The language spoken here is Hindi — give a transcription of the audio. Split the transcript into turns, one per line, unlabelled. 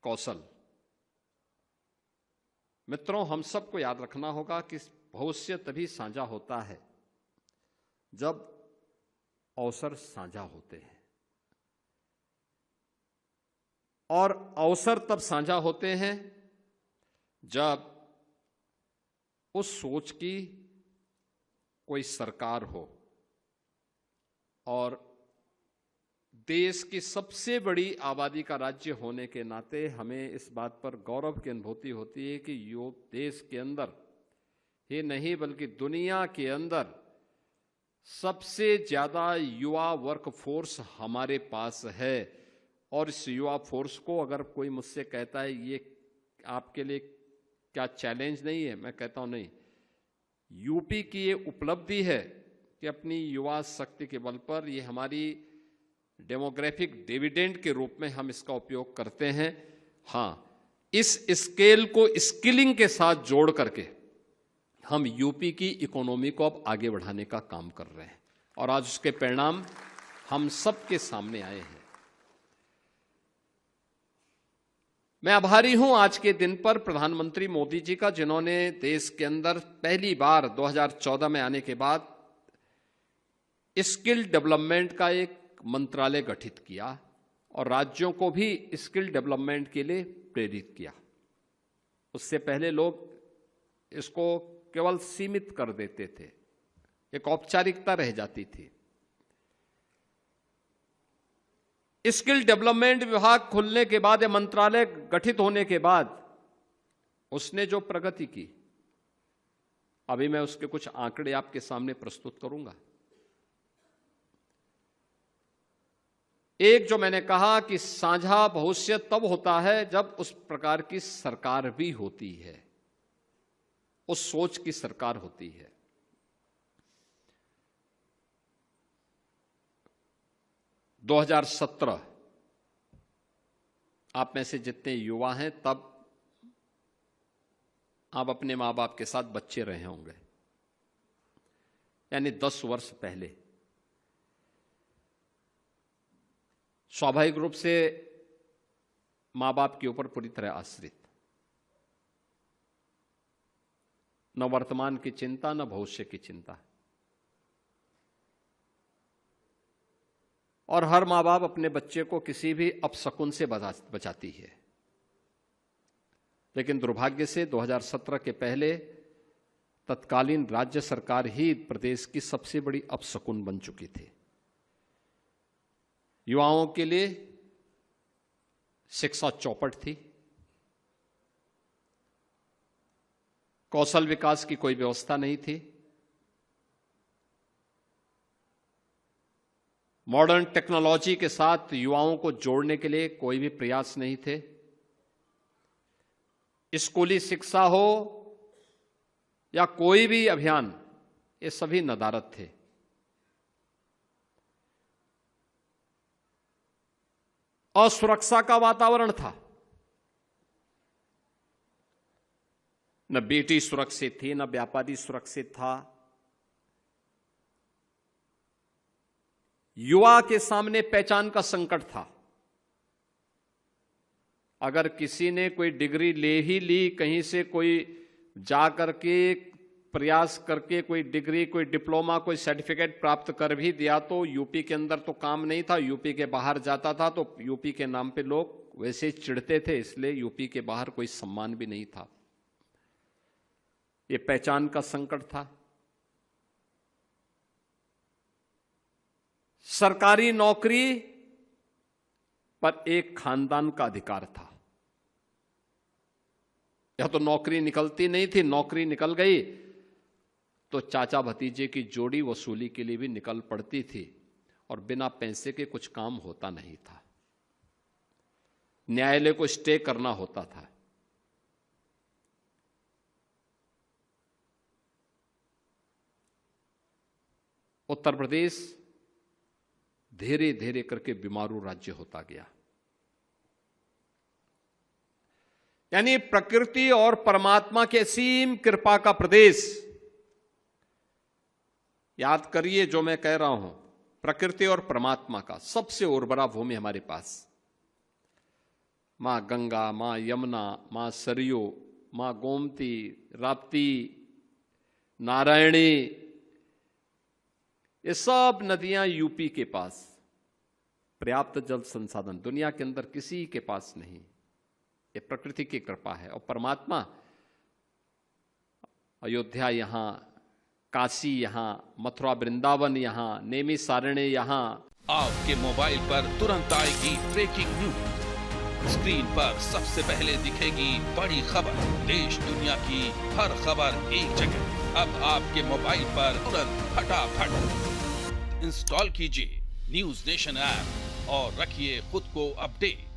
कौशल। मित्रों, हम सबको याद रखना होगा कि भविष्य तभी साझा होता है जब अवसर साझा होते हैं, और अवसर तब साझा होते हैं जब उस सोच की कोई सरकार हो और देश की सबसे बड़ी आबादी का राज्य होने के नाते हमें इस बात पर गौरव की अनुभूति होती है कि देश के अंदर ही नहीं बल्कि दुनिया के अंदर सबसे ज्यादा युवा वर्कफोर्स हमारे पास है। और इस युवा फोर्स को अगर कोई मुझसे कहता है ये आपके लिए क्या चैलेंज नहीं है, मैं कहता हूं नहीं, यूपी की ये उपलब्धि है कि अपनी युवा शक्ति के बल पर ये हमारी डेमोग्राफिक डिविडेंड के रूप में हम इसका उपयोग करते हैं। हां, इस स्केल को स्किलिंग के साथ जोड़ करके हम यूपी की इकोनॉमी को अब आगे बढ़ाने का काम कर रहे हैं और आज उसके परिणाम हम सबके सामने आए हैं। मैं आभारी हूं आज के दिन पर प्रधानमंत्री मोदी जी का, जिन्होंने देश के अंदर पहली बार 2014 में आने के बाद स्किल डेवलपमेंट का एक मंत्रालय गठित किया और राज्यों को भी स्किल डेवलपमेंट के लिए प्रेरित किया। उससे पहले लोग इसको केवल सीमित कर देते थे, एक औपचारिकता रह जाती थी। स्किल डेवलपमेंट विभाग खुलने के बाद या मंत्रालय गठित होने के बाद उसने जो प्रगति की, अभी मैं उसके कुछ आंकड़े आपके सामने प्रस्तुत करूंगा। एक, जो मैंने कहा कि साझा भविष्य तब होता है जब उस प्रकार की सरकार भी होती है, उस सोच की सरकार होती है। दो 2017 आप में से जितने युवा हैं तब आप अपने मां बाप के साथ बच्चे रहे होंगे, यानी 10 वर्ष पहले। स्वाभाविक रूप से मां बाप के ऊपर पूरी तरह आश्रित, न वर्तमान की चिंता न भविष्य की चिंता, और हर मां बाप अपने बच्चे को किसी भी अपशकुन से बचाती है। लेकिन दुर्भाग्य से 2017 के पहले तत्कालीन राज्य सरकार ही प्रदेश की सबसे बड़ी अपशकुन बन चुकी थी। युवाओं के लिए शिक्षा चौपट थी, कौशल विकास की कोई व्यवस्था नहीं थी, मॉडर्न टेक्नोलॉजी के साथ युवाओं को जोड़ने के लिए कोई भी प्रयास नहीं थे। स्कूली शिक्षा हो या कोई भी अभियान, ये सभी नदारद थे। असुरक्षा का वातावरण था, न बेटी सुरक्षित थी, न व्यापारी सुरक्षित था। युवा के सामने पहचान का संकट था। अगर किसी ने कोई डिग्री ले ही ली, कहीं से कोई जा करके प्रयास करके कोई डिग्री, कोई डिप्लोमा, कोई सर्टिफिकेट प्राप्त कर भी दिया तो यूपी के अंदर तो काम नहीं था, यूपी के बाहर जाता था तो यूपी के नाम पे लोग वैसे चिढ़ते थे, इसलिए यूपी के बाहर कोई सम्मान भी नहीं था। ये पहचान का संकट था। सरकारी नौकरी पर एक खानदान का अधिकार था। या तो नौकरी निकलती नहीं थी, नौकरी निकल गई तो चाचा भतीजे की जोड़ी वसूली के लिए भी निकल पड़ती थी और बिना पैसे के कुछ काम होता नहीं था। न्यायालय को स्टे करना होता था। उत्तर प्रदेश धीरे धीरे करके बीमारू राज्य होता गया। यानी प्रकृति और परमात्मा के असीम कृपा का प्रदेश। याद करिए जो मैं कह रहा हूं, प्रकृति और परमात्मा का सबसे उर्वरा भूमि हमारे पास। माँ गंगा, माँ यमुना, माँ सरयू, माँ गोमती, राप्ती, नारायणी, ये सब नदियां यूपी के पास, पर्याप्त जल संसाधन दुनिया के अंदर किसी के पास नहीं। ये प्रकृति की कृपा है। और परमात्मा अयोध्या यहाँ, काशी यहाँ, मथुरा वृंदावन यहाँ, नेमी सारण्य यहाँ।
आपके मोबाइल पर तुरंत आएगी ब्रेकिंग न्यूज। स्क्रीन पर सबसे पहले दिखेगी बड़ी खबर। देश दुनिया की हर खबर एक जगह। अब आपके मोबाइल पर तुरंत फटाफट इंस्टॉल कीजिए न्यूज नेशन ऐप और रखिए खुद को अपडेट।